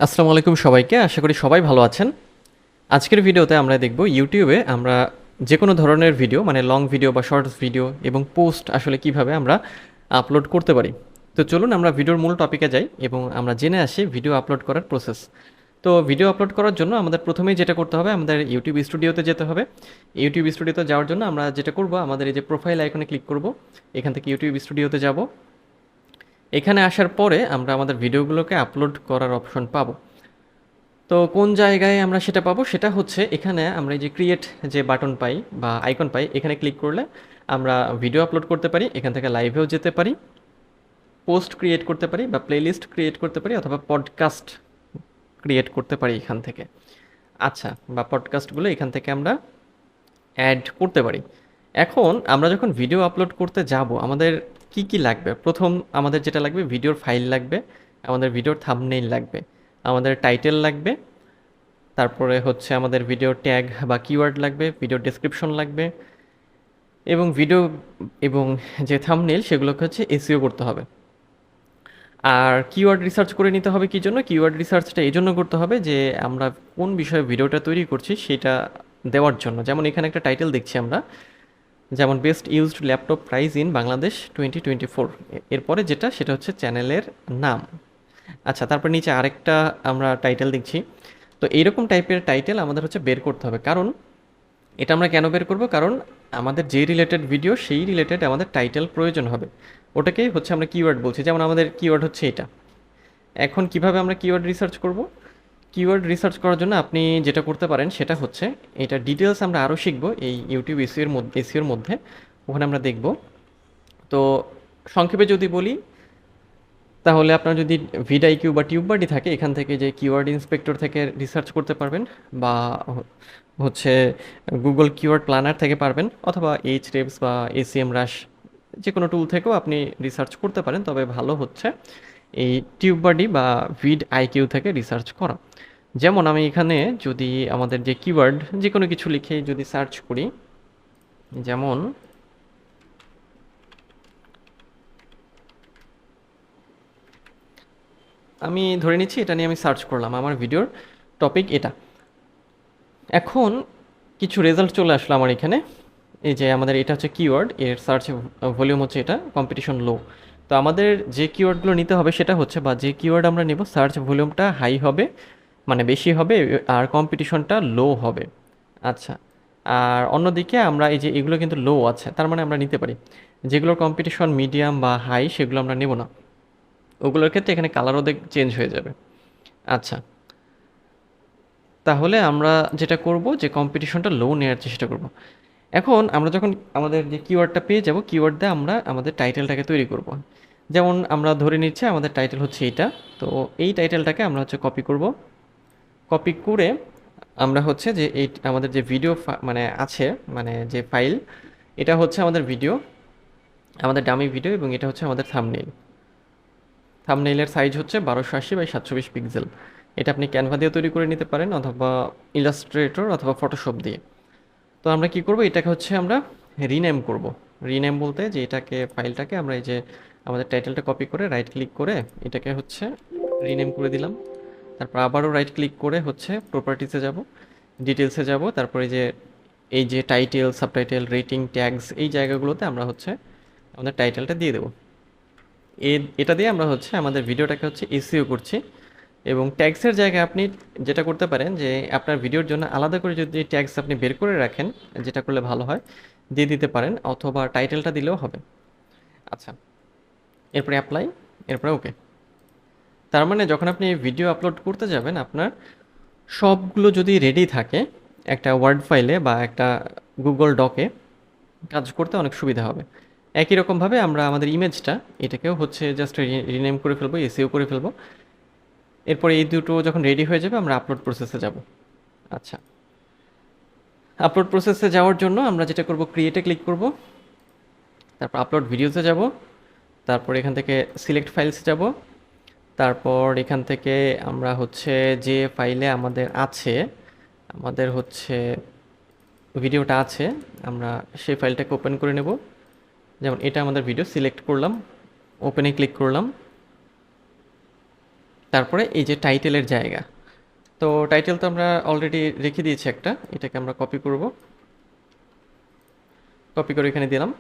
আসসালামু আলাইকুম সবাইকে। আশা করি সবাই ভালো আছেন। আজকের ভিডিওতে আমরা দেখব ইউটিউবে আমরা যে কোনো ধরনের ভিডিও মানে লং ভিডিও বা শর্টস ভিডিও এবং পোস্ট আসলে কিভাবে আমরা আপলোড করতে পারি। তো চলুন আমরা ভিডিওর মূল টপিকে যাই এবং আমরা জেনে আসি ভিডিও আপলোড করার প্রসেস। তো ভিডিও আপলোড করার জন্য আমাদের প্রথমেই যেটা করতে হবে, আমাদের ইউটিউব স্টুডিওতে যেতে হবে। ইউটিউব স্টুডিওতে যাওয়ার জন্য আমরা যেটা করব, আমাদের এই যে প্রোফাইল আইকনে ক্লিক করব। এখান থেকে ইউটিউব স্টুডিওতে যাব। এখানে আসার পরে আমরা আমাদের ভিডিওগুলোকে আপলোড করার অপশন পাবো। তো কোন জায়গায় আমরা সেটা পাবো, সেটা হচ্ছে এখানে আমরা এই যে ক্রিয়েট যে বাটন পাই বা আইকন পাই, এখানে ক্লিক করলে আমরা ভিডিও আপলোড করতে পারি, এখান থেকে লাইভেও যেতে পারি, পোস্ট ক্রিয়েট করতে পারি বা প্লেলিস্ট ক্রিয়েট করতে পারি, অথবা পডকাস্ট ক্রিয়েট করতে পারি এখান থেকে। আচ্ছা, বা পডকাস্টগুলো এখান থেকে আমরা অ্যাড করতে পারি। এখন আমরা যখন ভিডিও আপলোড করতে যাব, আমাদের কি কি লাগবে? প্রথম আমাদের যেটা লাগবে, ভিডিওর ফাইল লাগবে, আমাদের ভিডিওর থাম্বনেইল লাগবে, আমাদের টাইটেল লাগবে, তারপরে হচ্ছে আমাদের ভিডিও ট্যাগ বা কিওয়ার্ড লাগবে, ভিডিও ডেসক্রিপশন লাগবে, এবং ভিডিও এবং যে থাম্বনেইল সেগুলোকে হচ্ছে এসইও করতে হবে। আর কিওয়ার্ড রিসার্চ করে নিতে হবে কী জন্য? কিওয়ার্ড রিসার্চটা এই জন্য করতে হবে যে আমরা কোন বিষয়ে ভিডিওটা তৈরি করছি সেটা দেওয়ার জন্য। যেমন এখানে একটা টাইটেল দেখছি আমরা, যেমন best used laptop price in Bangladesh 2024। এরপরে যেটা সেটা হচ্ছে চ্যানেলের নাম। আচ্ছা, তারপর নিচে আরেকটা আমরা টাইটেল দেখছি। তো এইরকম টাইপের টাইটেল আমাদের হচ্ছে বের করতে হবে। কারণ এটা আমরা কেন বের করব? কারণ আমাদের যে রিলেটেড ভিডিও সেই রিলেটেড আমাদের টাইটেল প্রয়োজন হবে। ওটাকেই হচ্ছে আমরা কিওয়ার্ড বলছি। যেমন আমাদের কিওয়ার্ড হচ্ছে এটা। এখন কিভাবে আমরা কিওয়ার্ড রিসার্চ করব? কিওয়ার্ড রিসার্চ করার জন্য আপনি যেটা করতে পারেন সেটা হচ্ছে, এটা ডিটেলস আমরা আরও শিখব এই ইউটিউব এসইওর মধ্যে, ওখানে আমরা দেখব। তো সংক্ষেপে যদি বলি, তাহলে আপনার যদি ভিডআইকিউ বা টিউববাডি থাকে, এখান থেকে যে কিওয়ার্ড ইন্সপেক্টর থেকে রিসার্চ করতে পারবেন, বা হচ্ছে গুগল কিওয়ার্ড প্ল্যানার থেকে পারবেন, অথবা এইচরেবস বা এসিএম রাশ যে কোনো টুল থেকেও আপনি রিসার্চ করতে পারেন। তবে ভালো হচ্ছে এই টিউববাডি বা ভিড আইকিউ থেকে রিসার্চ করা। যেমন আমি এখানে যদি আমাদের যে কিওয়ার্ড যে কোনো কিছু লিখে যদি সার্চ করি, যেমন আমি ধরে নিচ্ছি এটা নিয়ে আমি সার্চ করলাম, আমার ভিডিওর টপিক এটা। এখন কিছু রেজাল্ট চলে আসলো আমার এখানে। এই যে আমাদের এটা হচ্ছে কিওয়ার্ড, এর সার্চ ভলিউম হচ্ছে এটা, কম্পিটিশন লো। তো আমাদের যে কিওয়ার্ডগুলো নিতে হবে সেটা হচ্ছে, বা যে কিওয়ার্ড আমরা নেব, সার্চ ভলিউমটা হাই হবে, মানে বেশি হবে, আর কম্পিটিশনটা লো হবে। আচ্ছা, আর অন্যদিকে আমরা এই যে এগুলো কিন্তু লো আছে, তার মানে আমরা নিতে পারি। যেগুলোর কম্পিটিশন মিডিয়াম বা হাই সেগুলো আমরা নেব না, ওগুলোর ক্ষেত্রে এখানে কালারও চেঞ্জ হয়ে যাবে। আচ্ছা, তাহলে আমরা যেটা করব যে কম্পিটিশনটা লো নেওয়ার চেষ্টা করব। এখন আমরা যখন আমাদের যে কিওয়ার্ডটা পেয়ে যাব, কিওয়ার্ড দিয়ে আমরা আমাদের টাইটেলটাকে তৈরি করব। যেমন আমরা ধরে নিচ্ছি আমাদের টাইটেল হচ্ছে এটা। তো এই টাইটেলটাকে আমরা হচ্ছে কপি করব। কপি করে আমরা হচ্ছে যে এই আমাদের যে ভিডিও মানে আছে, মানে যে ফাইল, এটা হচ্ছে আমাদের ভিডিও, আমাদের ডামি ভিডিও, এবং এটা হচ্ছে আমাদের থাম্বনেইল। থাম্বনেইলের সাইজ হচ্ছে 1280x720 পিক্সেল। এটা আপনি ক্যানভা দিয়ে তৈরি করে নিতে পারেন, অথবা ইলাস্ট্রেটর অথবা ফটোশপ দিয়ে। তো আমরা কি করব, এটাকে হচ্ছে আমরা রিনেম করব। রিনেম বলতে যে এটাকে, ফাইলটাকে আমরা এই যে আমাদের টাইটেলটা কপি করে রাইট ক্লিক করে এটাকে হচ্ছে রিনেম করে দিলাম। তারপর আবারও রাইট ক্লিক করে হচ্ছে প্রপার্টিসে যাব, ডিটেলসে যাব, তারপরে যে এই যে টাইটেল, সাবটাইটেল, রেটিং, ট্যাগস, এই জায়গাগুলোতে আমরা হচ্ছে আমাদের টাইটেলটা দিয়ে দেবো। এটা দিয়ে আমরা হচ্ছে আমাদের ভিডিওটাকে হচ্ছে এসইও করছি। এবং ট্যাগসের জায়গায় আপনি যেটা করতে পারেন, যে আপনার ভিডিওর জন্য আলাদা করে যদি ট্যাগস আপনি বের করে রাখেন, যেটা করলে ভালো হয়, দিয়ে দিতে পারেন, অথবা টাইটেলটা দিলেও হবে। আচ্ছা, এরপরে অ্যাপ্লাই, এরপরে ওকে। তার মানে যখন আপনি ভিডিও আপলোড করতে যাবেন, আপনার সবগুলো যদি রেডি থাকে, একটা ওয়ার্ড ফাইলে বা একটা গুগল ডকে কাজ করতে অনেক সুবিধা হবে। একই রকমভাবে আমরা আমাদের ইমেজটা, এটাকেও হচ্ছে জাস্ট রিনেম করে ফেলবো, এসইও করে ফেলবো। এরপরে এই দুটো যখন রেডি হয়ে যাবে, আমরা আপলোড প্রসেসে যাব। আচ্ছা, আপলোড প্রসেসে যাওয়ার জন্য আমরা যেটা করব, ক্রিয়েটে ক্লিক করব, তারপর আপলোড ভিডিওসে যাব, তারপর এখান থেকে সিলেক্ট ফাইলসে যাব, তারপর এখান থেকে আমরা হচ্ছে যে ফাইলে আমাদের আছে, আমাদের হচ্ছে ভিডিওটা আছে, আমরা সেই ফাইলটাকে ওপেন করে নেব। যেমন এটা আমাদের ভিডিও, সিলেক্ট করলাম, ওপেনে ক্লিক করলাম। তারপরে এই যে টাইটেলের জায়গা, তো টাইটেল তো আমরা অলরেডি রেখে দিয়েছি একটা, এটাকে আমরা কপি করব, কপি করে এখানে দিলাম।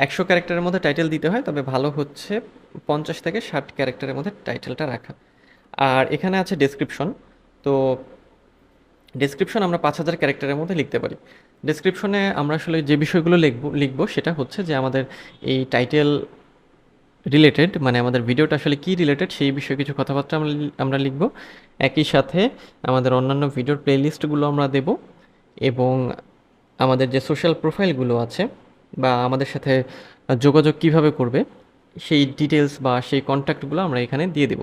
100 ক্যারেক্টারের মধ্যে টাইটেল দিতে হয়, তবে ভালো হচ্ছে 50 থেকে 60 ক্যারেক্টারের মধ্যে টাইটেলটা রাখা। আর এখানে আছে ডেসক্রিপশন, তো ডেসক্রিপশন আমরা 5000 ক্যারেক্টারের মধ্যে লিখতে পারি। ডেসক্রিপশনে আমরা আসলে যে বিষয়গুলো লিখব সেটা হচ্ছে যে আমাদের এই টাইটেল রিলেটেড, মানে আমাদের ভিডিওটা আসলে কী রিলেটেড সেই বিষয়ে কিছু কথাবার্তা আমরা লিখব। একই সাথে আমাদের অন্যান্য ভিডিওর প্লেলিস্টগুলো আমরা দেব, এবং আমাদের যে সোশ্যাল প্রোফাইলগুলো আছে বা আমাদের সাথে যোগাযোগ কিভাবে করবে সেই ডিটেলস বা সেই কন্ট্যাক্টগুলো আমরা এখানে দিয়ে দেব।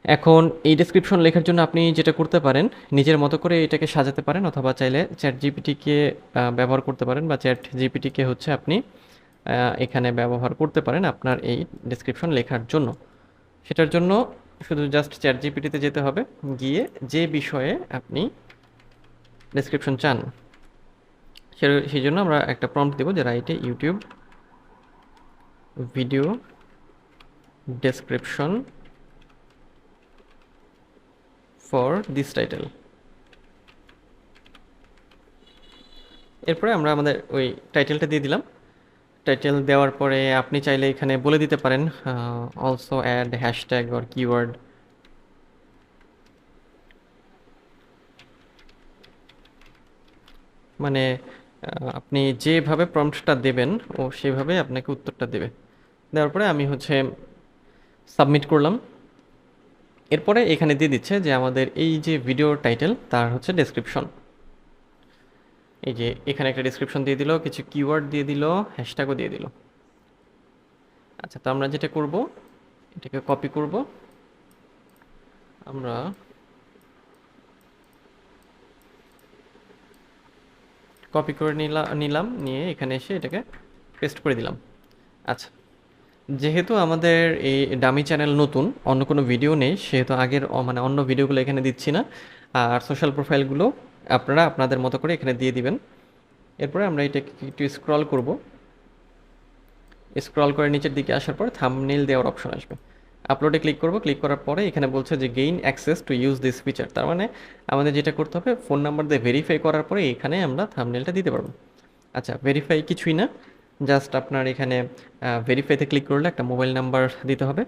এখন এই ডেসক্রিপশন লেখার জন্য আপনি যেটা করতে পারেন, নিজের মতো করে এটাকে সাজাতে পারেন, অথবা চাইলে চ্যাট জিপিটিকে ব্যবহার করতে পারেন, বা চ্যাট জিপিটিকে হচ্ছে আপনি এখানে ব্যবহার করতে পারেন আপনার এই ডেসক্রিপশন লেখার জন্য। সেটার জন্য শুধু জাস্ট চ্যাট জিপিটিতে যেতে হবে, গিয়ে যে বিষয়ে আপনি ডেসক্রিপশন চান সেই জন্য আমরা একটা প্রম্পট দেবো যে write a YouTube video description for this title. এরপরে আমরা আমাদের ওই টাইটেলটা দিয়ে দিলাম। টাইটেল দেওয়ার পরে আপনি চাইলে এখানে বলে দিতে পারেন also add hashtag or keyword, মানে আপনি যেভাবে প্রম্পটটা দেবেন ও সেভাবে আপনাকে উত্তরটা দেবে। দেওয়ার পরে আমি হচ্ছে সাবমিট করলাম। এরপরে এখানে দিয়ে দিচ্ছে যে আমাদের এই যে ভিডিও টাইটেল তার হচ্ছে ডেসক্রিপশন, এই যে এখানে একটা ডেসক্রিপশন দিয়ে দিল, কিছু কিওয়ার্ড দিয়ে দিল, হ্যাশট্যাগও দিয়ে দিল। আচ্ছা, তো আমরা যেটা করব, এটাকে কপি করব, আমরা কপি করে নিলাম, নিয়ে এখানে এসে এটাকে পেস্ট করে দিলাম। আচ্ছা, যেহেতু আমাদের এই ডামি চ্যানেল নতুন, অন্য কোনো ভিডিও নেই, সেহেতু আগের মানে অন্য ভিডিওগুলো এখানে দিচ্ছি না, আর সোশ্যাল প্রোফাইলগুলো আপনারা আপনাদের মতো করে এখানে দিয়ে দিবেন। এরপরে আমরা এটাকে একটু স্ক্রল করব, স্ক্রল করে নিচের দিকে আসার পর থাম্বনেইল দেওয়ার অপশন আসবে, আপলোডে ক্লিক করব। ক্লিক করার পরে এখানে বলছে যে gain access to use this feature, তার মানে আমাদের যেটা করতে হবে, ফোন নাম্বার দিয়ে ভেরিফাই করার পরে এখানে আমরা থাম্বনেইলটা দিতে পারবো। আচ্ছা, ভেরিফাই কিছুই না, জাস্ট আপনার এখানে ভেরিফাইতে ক্লিক করলে একটা মোবাইল নাম্বার দিতে হবে,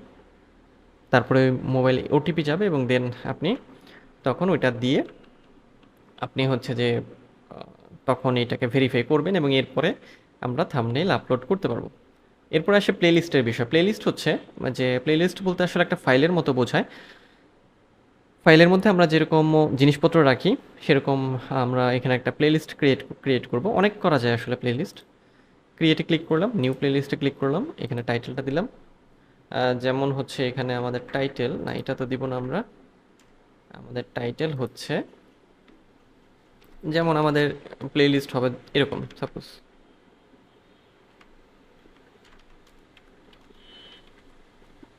তারপরে মোবাইল ওটিপি যাবে, এবং দেন আপনি তখন ওইটা দিয়ে আপনি হচ্ছে যে তখন এটাকে ভেরিফাই করবেন, এবং এরপরে আমরা থাম্বনেইল আপলোড করতে পারবো। এরপর আসে প্লেলিস্টের বিষয়। প্লেলিস্ট হচ্ছে যে, প্লেলিস্ট বলতে আসলে একটা ফাইলের মতো বোঝায়। ফাইলের মধ্যে আমরা যেরকম জিনিসপত্র রাখি সেরকম আমরা এখানে একটা প্লেলিস্ট ক্রিয়েট করব। অনেক করা যায় আসলে প্লেলিস্ট। ক্রিয়েটে ক্লিক করলাম, নিউ প্লেলিস্টে ক্লিক করলাম, এখানে টাইটেলটা দিলাম। যেমন হচ্ছে এখানে আমাদের টাইটেল, না এটা তো দিব না আমরা, আমাদের টাইটেল হচ্ছে যেমন আমাদের প্লেলিস্ট হবে এরকম, সাপোজ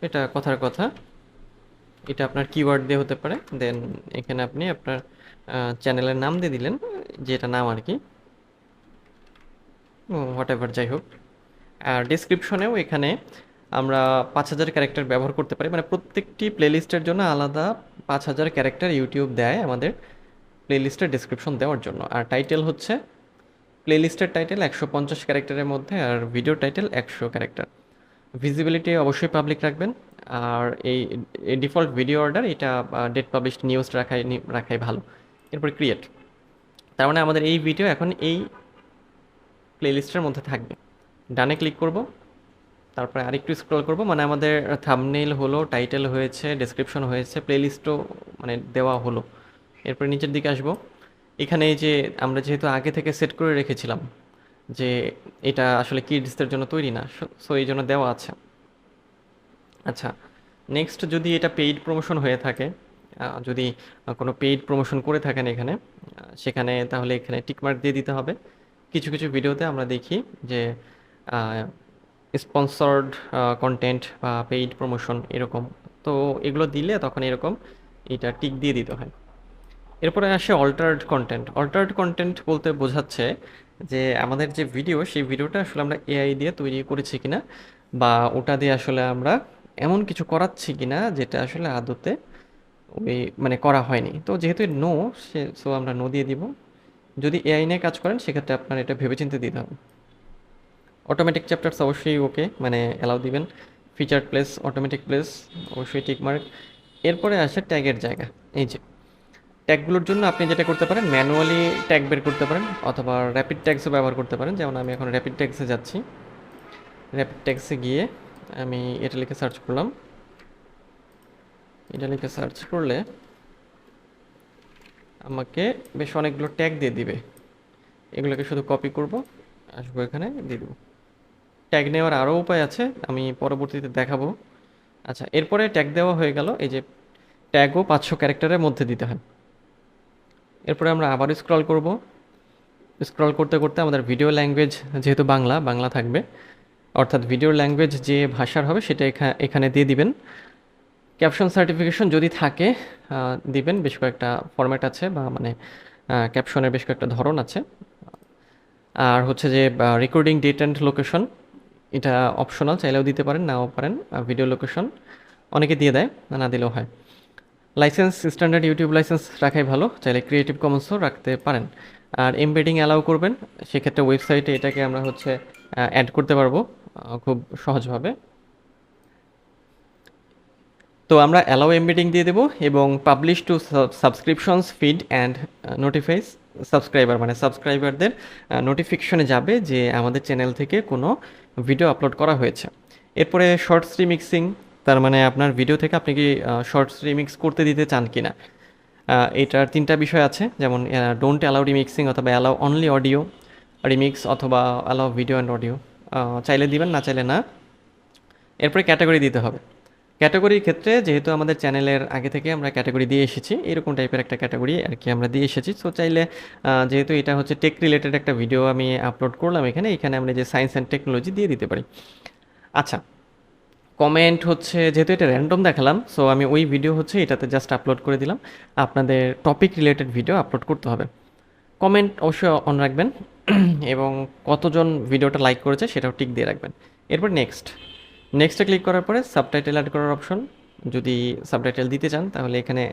এটা কথার কথা, এটা আপনার কিওয়ার্ড দিয়ে হতে পারে। দেন এখানে আপনি আপনার চ্যানেলের নাম দিয়ে দিলেন, যেটা নাম আর কি, হোয়াট এভার, যাই হোক। আর ডিসক্রিপশনেও এখানে আমরা 5000 ক্যারেক্টার ব্যবহার করতে পারি, মানে প্রত্যেকটি প্লেলিস্টের জন্য আলাদা 5000 ক্যারেক্টার ইউটিউব দেয় আমাদের প্লেলিস্টের ডিসক্রিপশন দেওয়ার জন্য। আর টাইটেল হচ্ছে প্লেলিস্টের টাইটেল 150 ক্যারেক্টারের মধ্যে, আর ভিডিও টাইটেল 100 ক্যারেক্টার। ভিজিবিলিটি অবশ্যই পাবলিক রাখবেন। আর এই ডিফল্ট ভিডিও অর্ডার, এটা ডেট পাবলিশড নিউজ রাখাই ভালো। এরপর ক্রিয়েট, তার মানে আমাদের এই ভিডিও এখন এই প্লেলিস্টের মধ্যে থাকবে। ডানে ক্লিক করব, তারপরে আরেকটু স্ক্রল করব, মানে আমাদের থাম্বনেইল হলো, টাইটেল হয়েছে, ডেসক্রিপশন হয়েছে, প্লেলিস্টও মানে দেওয়া হলো। এরপরে নিচের দিকে আসব, এখানে এই যে আমরা যেহেতু আগে থেকে সেট করে রেখেছিলাম যে এটা আসলে কিডসদের জন্য তৈরি না, সো এই জন্য দেওয়া আছে। আচ্ছা, নেক্সট যদি এটা পেইড প্রমোশন হয়ে থাকে, যদি কোনো পেইড প্রমোশন করে থাকেন এখানে, সেখানে তাহলে এখানে টিকমার্ক দিয়ে দিতে হবে। কিছু কিছু ভিডিওতে আমরা দেখি যে স্পন্সর্ড কন্টেন্ট বা পেইড প্রমোশন এরকম, তো এগুলো দিলে তখন এরকম এটা টিক দিয়ে দিতে হয়। এরপরে আসে অল্টার্ড কন্টেন্ট। অল্টার্ড কন্টেন্ট বলতে বোঝাচ্ছে যে আমাদের যে ভিডিও, সেই ভিডিওটা আসলে আমরা এআই দিয়ে তৈরি করেছি কিনা, বা ওটা দিয়ে আসলে আমরা এমন কিছু করাচ্ছি কিনা যেটা আসলে আদতে ওই মানে করা হয়নি। তো যেহেতু নো, সো আমরা নো দিয়ে দিব। যদি এআই নিয়ে কাজ করেন সেক্ষেত্রে আপনার এটা ভেবেচিন্তে দিতে হবে। অটোমেটিক চ্যাপ্টার্স অবশ্যই ওকে, মানে অ্যালাউ দিবেন। ফিচার প্লেস, অটোমেটিক প্লেস অবশ্যই টিকমার্ক। এরপরে আসে ট্যাগের জায়গা। এই যে ট্যাগগুলোর জন্য আপনি যেটা করতে পারেন, ম্যানুয়ালি ট্যাগ বের করতে পারেন অথবা র্যাপিড ট্যাগসও ব্যবহার করতে পারেন। যেমন আমি এখন র্যাপিড ট্যাগসে যাচ্ছি। র্যাপিড ট্যাগসে গিয়ে আমি এটা লিখে সার্চ করলাম। এটা লিখে সার্চ করলে আমাকে বেশ অনেকগুলো ট্যাগ দিয়ে দিবে। এগুলোকে শুধু কপি করব, আসবো এখানে দিয়ে দেবো। ট্যাগ নেওয়ার আরও উপায় আছে, আমি পরবর্তীতে দেখাবো। আচ্ছা, এরপরে ট্যাগ দেওয়া হয়ে গেল। এই যে ট্যাগও 500 ক্যারেক্টারের মধ্যে দিতে হয়। এরপরে আমরা আবার স্ক্রল করব। স্ক্রল করতে করতে আমাদের ভিডিও ল্যাঙ্গুয়েজ যেহেতু বাংলা, বাংলা থাকবে, অর্থাৎ ভিডিও ল্যাঙ্গুয়েজ যে ভাষার হবে সেটা এখানে দিয়ে দিবেন। ক্যাপশন সার্টিফিকেশন যদি থাকে দিবেন। বেশ কয়েকটা ফরম্যাট আছে, বা মানে ক্যাপশনের বেশ কয়েকটা ধরন আছে। আর হচ্ছে যে রেকর্ডিং ডেট অ্যান্ড লোকেশন, এটা অপশনাল, চাইলেও দিতে পারেন, নাও পারেন। ভিডিও লোকেশন অনেকে দিয়ে দেয়, না দিলেও হয়। লাইসেন্স স্ট্যান্ডার্ড ইউটিউব লাইসেন্স রাখাই ভালো, চাইলে ক্রিয়েটিভ কমন্সও রাখতে পারেন। আর এমবেডিং অ্যালাউ করবেন, সেক্ষেত্রে ওয়েবসাইটে এটাকে আমরা হচ্ছে অ্যাড করতে পারবো খুব সহজভাবে। তো আমরা অ্যালাউ এমবেডিং দিয়ে দেবো এবং publish to subscriptions feed and notifies subscriber, মানে সাবস্ক্রাইবারদের নোটিফিকেশনে যাবে যে আমাদের চ্যানেল থেকে কোনো ভিডিও আপলোড করা হয়েছে। এরপরে শর্টস রিমিক্সিং, তার মানে আপনার ভিডিও থেকে আপনি কি শর্টস রিমিক্স করতে দিতে চান কি না। এটার 3টা বিষয় আছে, যেমন ডোন্ট অ্যালাউ রিমিক্সিং অথবা অ্যালাউ অনলি অডিও রিমিক্স অথবা অ্যালাউ ভিডিও অ্যান্ড অডিও। চাইলে দিবেন, না চাইলে না। এরপরে ক্যাটাগরি দিতে হবে। ক্যাটাগরির ক্ষেত্রে যেহেতু আমাদের চ্যানেলের আগে থেকে আমরা ক্যাটাগরি দিয়ে এসেছি, এরকম টাইপের একটা ক্যাটাগরি আর কি আমরা দিয়ে এসেছি। সো চাইলে যেহেতু এটা হচ্ছে টেক রিলেটেড একটা ভিডিও আমি আপলোড করলাম এখানে আমরা যে সায়েন্স অ্যান্ড টেকনোলজি দিয়ে দিতে পারি। আচ্ছা, কমেন্ট হচ্ছে যেহেতু এটা র্যান্ডম দেখালাম, সো আমি ওই ভিডিও হচ্ছে এটাতে জাস্ট আপলোড করে দিলাম। আপনাদের টপিক রিলেটেড ভিডিও আপলোড করতে হবে। কমেন্ট অবশ্যই অন রাখবেন এবং কতজন ভিডিওটা লাইক করেছে সেটাও টিক দিয়ে রাখবেন। এরপর নেক্সটে ক্লিক করার পরে সাবটাইটেল অ্যাড করার অপশন, যদি সাবটাইটেল দিতে চান তাহলে এখানে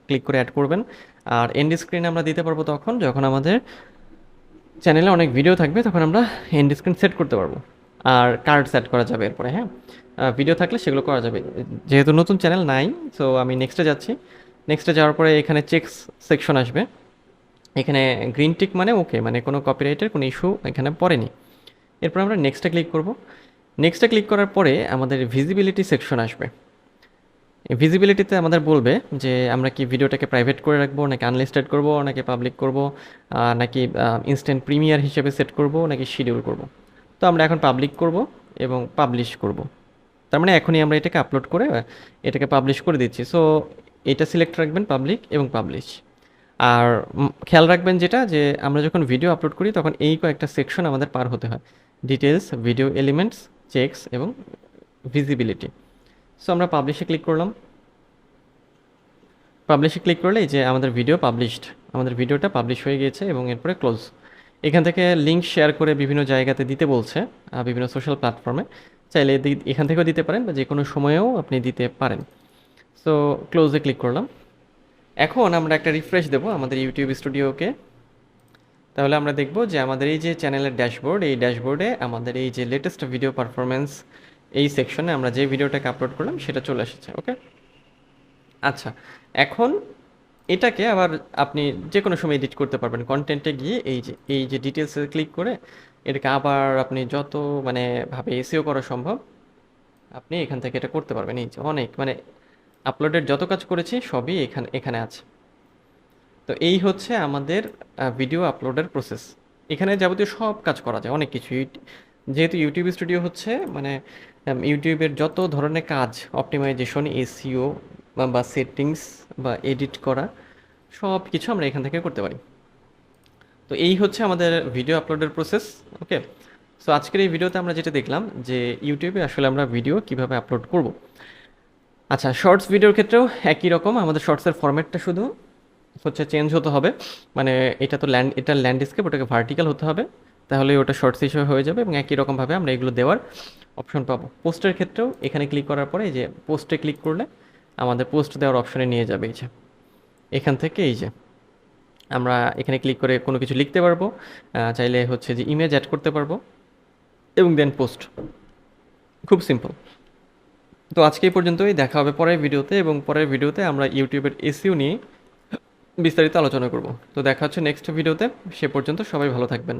ক্লিক করে অ্যাড করবেন। আর এন্ড স্ক্রিন আমরা দিতে পারবো তখন যখন আমাদের চ্যানেলে অনেক ভিডিও থাকবে, তখন আমরা এন্ড স্ক্রিন সেট করতে পারবো। আর কার্ড সেট করা যাবে এরপরে, হ্যাঁ, ভিডিও থাকলে সেগুলো করা যাবে। যেহেতু নতুন চ্যানেল নাই, সো আমি নেক্সটে যাচ্ছি। নেক্সটে যাওয়ার পরে এখানে চেকস সেকশন আসবে। এখানে গ্রিন টিক মানে ওকে, মানে কোনো কপিরাইটের কোনো ইস্যু এখানে পড়েনি। এরপর আমরা নেক্সটে ক্লিক করব। নেক্সটে ক্লিক করার পরে আমাদের ভিজিবিলিটি সেকশন আসবে। ভিজিবিলিটিতে আমাদের বলবে যে আমরা কি ভিডিওটাকে প্রাইভেট করে রাখবো, নাকি আনলিস্টেড করব, নাকি পাবলিক করব, নাকি ইনস্ট্যান্ট প্রিমিয়ার হিসেবে সেট করব, নাকি শিডিউল করব। তো আমরা এখন পাবলিক করব এবং পাবলিশ করব। তার মানে এখনই আমরা এটাকে আপলোড করে এটাকে পাবলিশ করে দিচ্ছি। সো এটা সিলেক্ট রাখবেন, পাবলিক এবং পাবলিশ। আর খেয়াল রাখবেন যেটা, যে আমরা যখন ভিডিও আপলোড করি তখন এই কয়েকটা সেকশন আমাদের পার হতে হয়: ডিটেলস, ভিডিও এলিমেন্টস, চেকস এবং ভিজিবিলিটি। সো আমরা পাবলিশে ক্লিক করলাম। পাবলিশে ক্লিক করলে এই যে আমাদের ভিডিও পাবলিশড, আমাদের ভিডিওটা পাবলিশ হয়ে গিয়েছে এবং এরপরে ক্লোজ। এখান থেকে লিঙ্ক শেয়ার করে বিভিন্ন জায়গাতে দিতে বলছে, বিভিন্ন সোশ্যাল প্ল্যাটফর্মে। চাইলে এখান থেকেও দিতে পারেন বা যে কোনো সময়েও আপনি দিতে পারেন। সো ক্লোজে ক্লিক করলাম। এখন আমরা একটা রিফ্রেশ দেবো আমাদের ইউটিউব স্টুডিওকে। তাহলে আমরা দেখব যে আমাদের এই যে চ্যানেলের ড্যাশবোর্ড, এই ড্যাশবোর্ডে আমাদের এই যে লেটেস্ট ভিডিও পারফরমেন্স, এই সেকশনে আমরা যে ভিডিওটাকে আপলোড করলাম সেটা চলে এসেছে। ওকে, আচ্ছা, এখন এটাকে আবার আপনি যে কোনো সময় এডিট করতে পারবেন। কন্টেন্টে গিয়ে এই যে ডিটেলসে ক্লিক করে এটাকে আবার আপনি যত মানে ভাবে এসিও করা সম্ভব আপনি এখান থেকে এটা করতে পারবেন। এই যে অনেক মানে আপলোডের যত কাজ করেছি সবই এখানে আছে। তো এই হচ্ছে আমাদের ভিডিও আপলোডের প্রসেস। এখানে যাবতীয় সব কাজ করা যায়, অনেক কিছু। যেহেতু ইউটিউব স্টুডিও হচ্ছে মানে ইউটিউবের যত ধরনের কাজ, অপটিমাইজেশন, এসইও বা সেটিংস বা এডিট করা, সব কিছু আমরা এখান থেকে করতে পারি। তো এই হচ্ছে আমাদের ভিডিও আপলোডের প্রসেস। ওকে, সো আজকের এই ভিডিওতে আমরা যেটা দেখলাম যে ইউটিউবে আসলে আমরা ভিডিও কিভাবে আপলোড করব। আচ্ছা, শর্টস ভিডিওর ক্ষেত্রেও একই রকম, আমাদের শর্টসের ফরম্যাটটা শুধু হচ্ছে চেঞ্জ হতে হবে। মানে এটা তো এটার ল্যান্ডস্কেপ, ওটাকে ভার্টিক্যাল হতে হবে। তাহলে ওটা শর্টস হিসেবে হয়ে যাবে এবং একই রকমভাবে আমরা এগুলো দেওয়ার অপশন পাবো। পোস্টের ক্ষেত্রেও এখানে ক্লিক করার পরে এই যে পোস্টে ক্লিক করলে আমাদের পোস্ট দেওয়ার অপশনে নিয়ে যাবে। এই যে এখান থেকে এই যে আমরা এখানে ক্লিক করে কোনো কিছু লিখতে পারবো, চাইলে হচ্ছে যে ইমেজ অ্যাড করতে পারবো এবং দেন পোস্ট। খুব সিম্পল। তো আজকে এই পর্যন্তই, দেখা হবে পরের ভিডিওতে, এবং পরের ভিডিওতে আমরা ইউটিউবের এসইও নিয়ে বিস্তারিত আলোচনা করব। তো দেখা হচ্ছে নেক্সট ভিডিওতে, সে পর্যন্ত সবাই ভালো থাকবেন।